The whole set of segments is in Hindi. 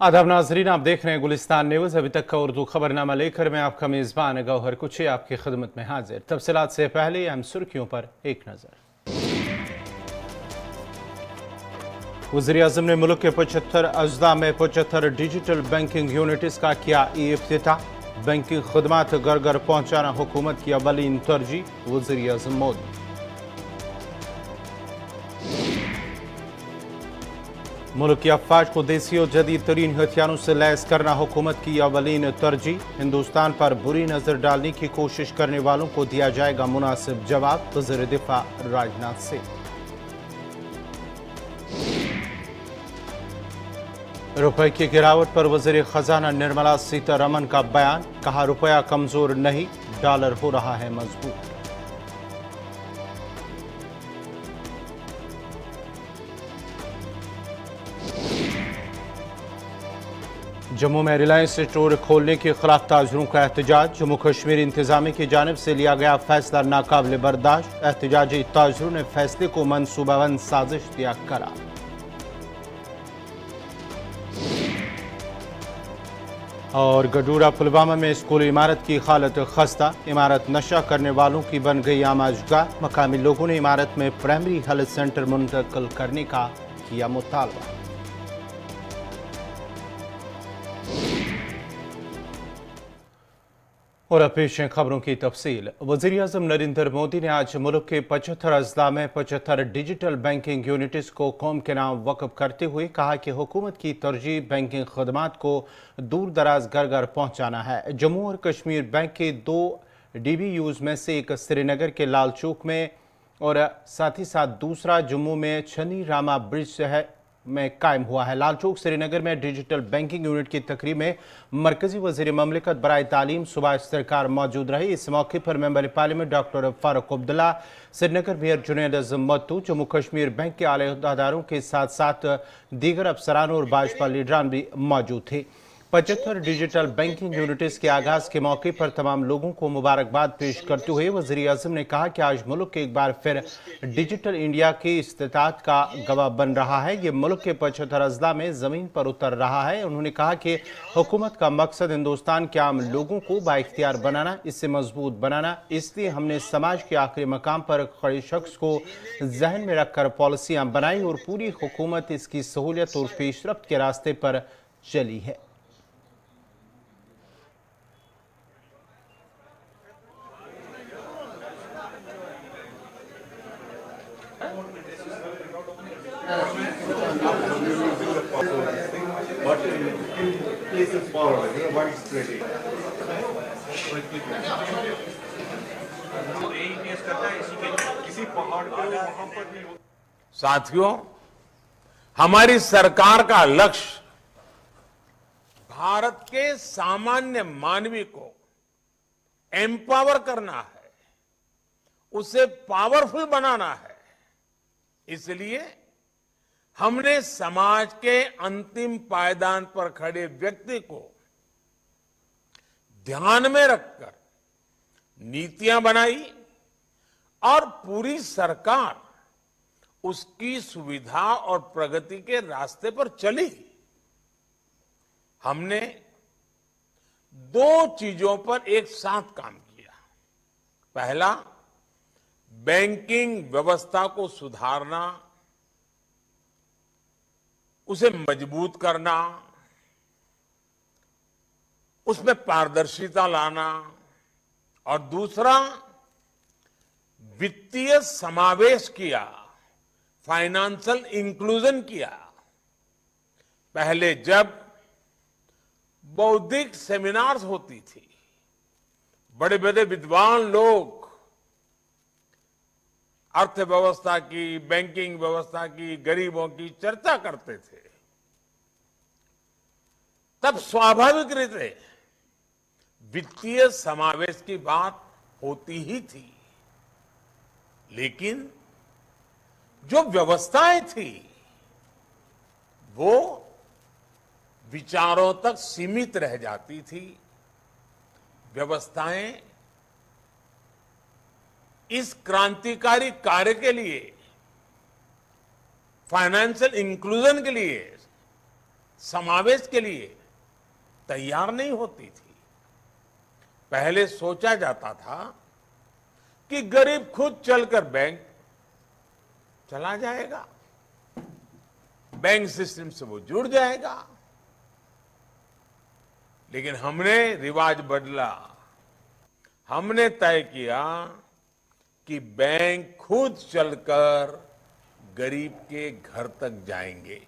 आदाब नाजरीन, आप देख रहे हैं गुलिस्तान न्यूज़। अभी तक का उर्दू खबरनामा लेकर मैं आपका मेज़बान गौहर कुछी आपकी खिदमत में हाजिर। तफसीलात से पहले अहम सुर्खियों पर एक नज़र। वज़ीर-ए-आज़म ने मुल्क के 75 अजला में 75 डिजिटल बैंकिंग यूनिट्स का किया इफ्तिताह। बैंकिंग खदमात घर घर पहुँचाना हुकूमत की अवलीन तरजीह, वज़ीर-ए-आज़म मोदी। मुल्क की अफवाज को देसी और जदीद तरीन हथियारों से लैस करना हुकूमत की अवलीन तरजीह। हिंदुस्तान पर बुरी नजर डालने की कोशिश करने वालों को दिया जाएगा मुनासिब जवाब, वज़ीर दिफा राजनाथ सिंह। रुपए की गिरावट पर वज़ीर खजाना निर्मला सीतारमण का बयान, कहा रुपया कमजोर नहीं, डॉलर हो रहा है मजबूत। जम्मू में रिलायंस स्टोर खोलने के खिलाफ ताजरों का एहतजाज। जम्मू कश्मीर इंतजामिया की जानिब से लिया गया फैसला नाकाबिल बर्दाश्त। एहतजाजी ताजरों ने फैसले को मनसूबाबंद साजिश दिया करार। और गडूरा पुलवामा में स्कूल इमारत की हालत खस्ता, इमारत नशा करने वालों की बन गई आमाजगाह। मकामी लोगों ने इमारत में प्राइमरी हेल्थ सेंटर मुंतकिल करने का किया मुतालबा। और अब पेश है खबरों की तफसील। वज़ीर-ए-आज़म नरेंद्र मोदी ने आज मुल्क के 75 अजला में 75 डिजिटल बैंकिंग यूनिट्स को कौम के नाम वक्फ करते हुए कहा कि हुकूमत की तरजीह बैंकिंग खदमात को दूर दराज घर घर पहुँचाना है। जम्मू और कश्मीर बैंक के 2 DBUs में से एक श्रीनगर के लाल चौक में और साथ ही साथ दूसरा जम्मू में छनी रामा ब्रिज में कायम हुआ है। लाल चौक श्रीनगर में डिजिटल बैंकिंग यूनिट की तकरीब में मरकजी वज़ीर ममलिकत बराए तालीम सुभाष सरकार मौजूद रहे। इस मौके पर member parliament doctor Farooq Abdullah, Srinagar mayor Junaid Azam Mattu, Jammu Kashmir bank के आला अहदेदारों के साथ साथ दीगर अफसरान और भाजपा लीडरान भी मौजूद थे। 75 डिजिटल बैंकिंग यूनिट्स के आगाज के मौके पर तमाम लोगों को मुबारकबाद पेश करते हुए वज़ीर-ए-आज़म ने कहा कि आज मुल्क एक बार फिर डिजिटल इंडिया की इस्तिताअत का गवाह बन रहा है। ये मुल्क के 75 अजला में ज़मीन पर उतर रहा है। उन्होंने कहा कि हुकूमत का मकसद हिंदुस्तान के आम लोगों को बाइख्तियार बनाना, इससे मजबूत बनाना। इसलिए हमने समाज के आखिरी मकाम पर खड़े शख्स को जहन में रखकर पॉलिसियाँ बनाई और पूरी हुकूमत इसकी सहूलियत और पेशरफ्त के रास्ते पर चली है। But in places forward, widespread. साथियों, हमारी सरकार का लक्ष्य भारत के सामान्य मानवी को एम्पावर करना है, उसे पावरफुल बनाना है। इसलिए हमने समाज के अंतिम पायदान पर खड़े व्यक्ति को ध्यान में रखकर नीतियां बनाई और पूरी सरकार उसकी सुविधा और प्रगति के रास्ते पर चली। हमने 2 चीजों पर एक साथ काम किया। पहला, बैंकिंग व्यवस्था को सुधारना, उसे मजबूत करना, उसमें पारदर्शिता लाना, और दूसरा वित्तीय समावेश किया, फाइनेंशियल इंक्लूजन किया। पहले जब बौद्धिक सेमिनार्स होती थी, बड़े बड़े विद्वान लोग अर्थव्यवस्था की, बैंकिंग व्यवस्था की, गरीबों की चर्चा करते थे, तब स्वाभाविक रीते वित्तीय समावेश की बात होती ही थी। लेकिन जो व्यवस्थाएं थी वो विचारों तक सीमित रह जाती थी। व्यवस्थाएं इस क्रांतिकारी कार्य के लिए, फाइनेंशियल इंक्लूजन के लिए समावेश के लिए तैयार नहीं होती थी। पहले सोचा जाता था कि गरीब खुद चलकर बैंक चला जाएगा, बैंक सिस्टम से वो जुड़ जाएगा। लेकिन हमने रिवाज बदला। हमने तय किया कि बैंक खुद चलकर गरीब के घर तक जाएंगे।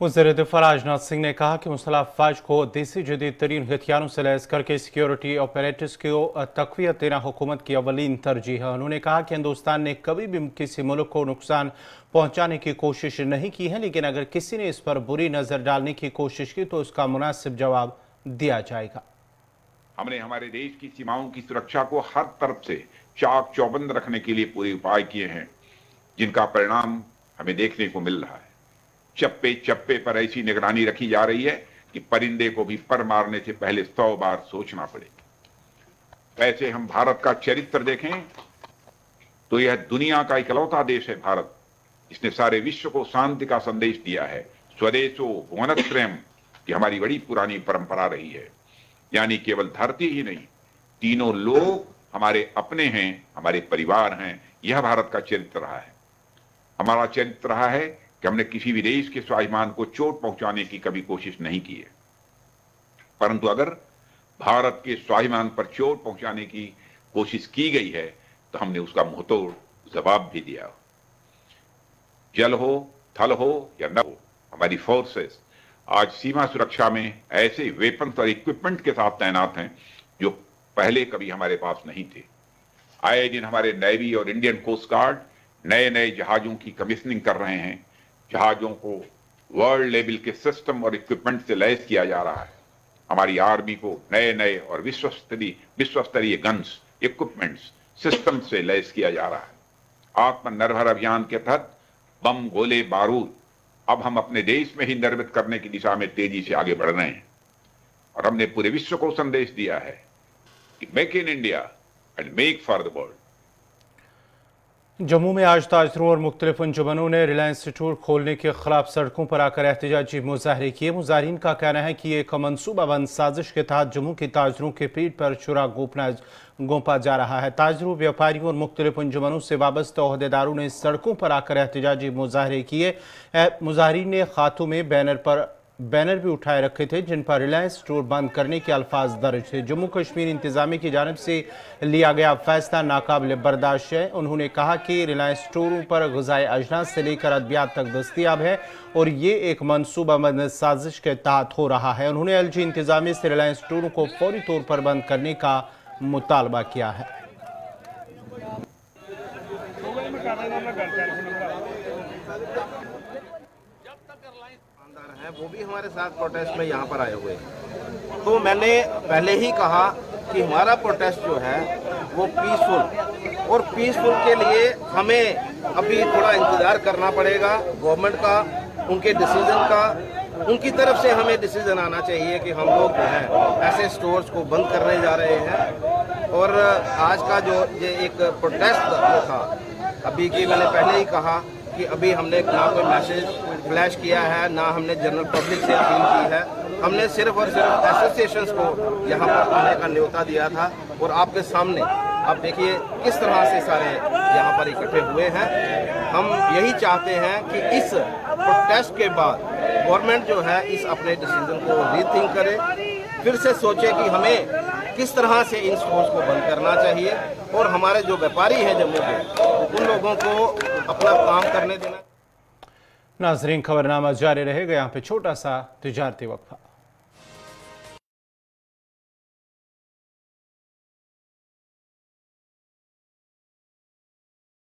वज़ीर दिफ़ा राजनाथ सिंह ने कहा कि मुसल्लह अफ़वाज को देसी जदीद तरीन हथियारों से लैस करके सिक्योरिटी ऑपरेटर्स को तक़वियत देना हुकूमत की अवलीन तरजीह है। उन्होंने कहा कि हिंदुस्तान ने कभी भी किसी मुल्क को नुकसान पहुँचाने की कोशिश नहीं की है, लेकिन अगर किसी ने इस पर बुरी नज़र डालने की कोशिश की तो उसका मुनासिब जवाब दिया जाएगा। हमने हमारे देश की सीमाओं की सुरक्षा को हर तरफ से चाक चौबंद रखने के लिए पूरे उपाय किए हैं, जिनका परिणाम हमें देखने को मिल रहा है। चप्पे चप्पे पर ऐसी निगरानी रखी जा रही है कि परिंदे को भी पर मारने से पहले 100 बार सोचना पड़े। वैसे हम भारत का चरित्र देखें तो यह दुनिया का इकलौता देश है भारत। इसने सारे विश्व को शांति का संदेश दिया है। स्वदेशो भुवनत्रयम् की हमारी बड़ी पुरानी परंपरा रही है। यानी केवल धरती ही नहीं, तीनों लोग हमारे अपने हैं, हमारे परिवार हैं। यह भारत का चरित्र रहा है। हमारा चरित्र रहा है कि हमने किसी भी देश के स्वाभिमान को चोट पहुंचाने की कभी कोशिश नहीं की है, परंतु अगर भारत के स्वाभिमान पर चोट पहुंचाने की कोशिश की गई है तो हमने उसका मुंहतोड़ जवाब भी दिया। जल हो, थल हो या न हो, हमारी फोर्सेस आज सीमा सुरक्षा में ऐसे वेपन्स और इक्विपमेंट के साथ तैनात हैं जो पहले कभी हमारे पास नहीं थे। आए दिन हमारे नेवी और इंडियन कोस्ट गार्ड नए नए जहाजों की कमीशनिंग कर रहे हैं। जहाजों को वर्ल्ड लेवल के सिस्टम और इक्विपमेंट से लैस किया जा रहा है। हमारी आर्मी को नए नए और विश्वस्तरीय गन्स, इक्विपमेंट्स, सिस्टम से लैस किया जा रहा है। आत्मनिर्भर अभियान के तहत बम, गोले, बारूद अब हम अपने देश में ही निर्मित करने की दिशा में तेजी से आगे बढ़ रहे हैं और हमने पूरे विश्व को संदेश दिया है कि make in India and make for the world. Jammu में आज ताजरों और मुख्तलिफ अंजुमनों ने रिलायंस स्टोर खोलने के खिलाफ सड़कों पर आकर एहतजाजी मुजाहरे किए। मुजाहिरीन का कहना है कि एक मनसूबाबंद साजिश के तहत जम्मू के ताजरों के पीठ पर चुरा गोंपा जा रहा है। ताजरों, व्यापारियों और मुख्तलिफ अंजुमनों से वाबस्ता ओहदेदारों ने सड़कों पर आकर एहतजाजी मुजाहरे किए। मुजाहिरीन ने खातों में बैनर भी उठाए रखे थे जिन पर रिलायंस स्टोर बंद करने के अल्फाज दर्ज थे। जम्मू कश्मीर इंतजामिया की जानिब से लिया गया फैसला नाकाबिल बर्दाश्त है। उन्होंने कहा कि रिलायंस स्टोरों पर ग़िज़ाई अजनास से लेकर अद्वियात तक दस्तियाब है और ये एक मनसूबाबंद साजिश के तहत हो रहा है। उन्होंने एलजी इंतजामिया से रिलायंस स्टोरों को फौरी तौर पर बंद करने का मुतालबा किया है। वो भी हमारे साथ प्रोटेस्ट में यहाँ पर आए हुए हैं। तो मैंने पहले ही कहा कि हमारा प्रोटेस्ट जो है वो पीसफुल, और पीसफुल के लिए हमें अभी थोड़ा इंतज़ार करना पड़ेगा गवर्नमेंट का, उनके डिसीजन का। उनकी तरफ से हमें डिसीजन आना चाहिए कि हम लोग जो हैं ऐसे स्टोर्स को बंद करने जा रहे हैं। और आज का जो ये एक प्रोटेस्ट जो था अभी की, मैंने पहले ही कहा कि अभी हमने ना कोई मैसेज फ्लैश किया है, ना हमने जनरल पब्लिक से अपील की है। हमने सिर्फ और सिर्फ एसोसिएशंस को यहाँ पर आने का न्योता दिया था और आपके सामने आप देखिए किस तरह से सारे यहाँ पर इकट्ठे हुए हैं। हम यही चाहते हैं कि इस प्रोटेस्ट के बाद गवर्नमेंट जो है इस अपने डिसीजन को रीथिंक करे, फिर से सोचे कि हमें किस तरह से इन स्टोर्स को बंद करना चाहिए और हमारे जो व्यापारी हैं जम्मू के, उन लोगों को अपना काम करने देना। नाजरीन, खबरनामा जारी रहेगा। यहाँ पे छोटा सा तिजारती वक्फा।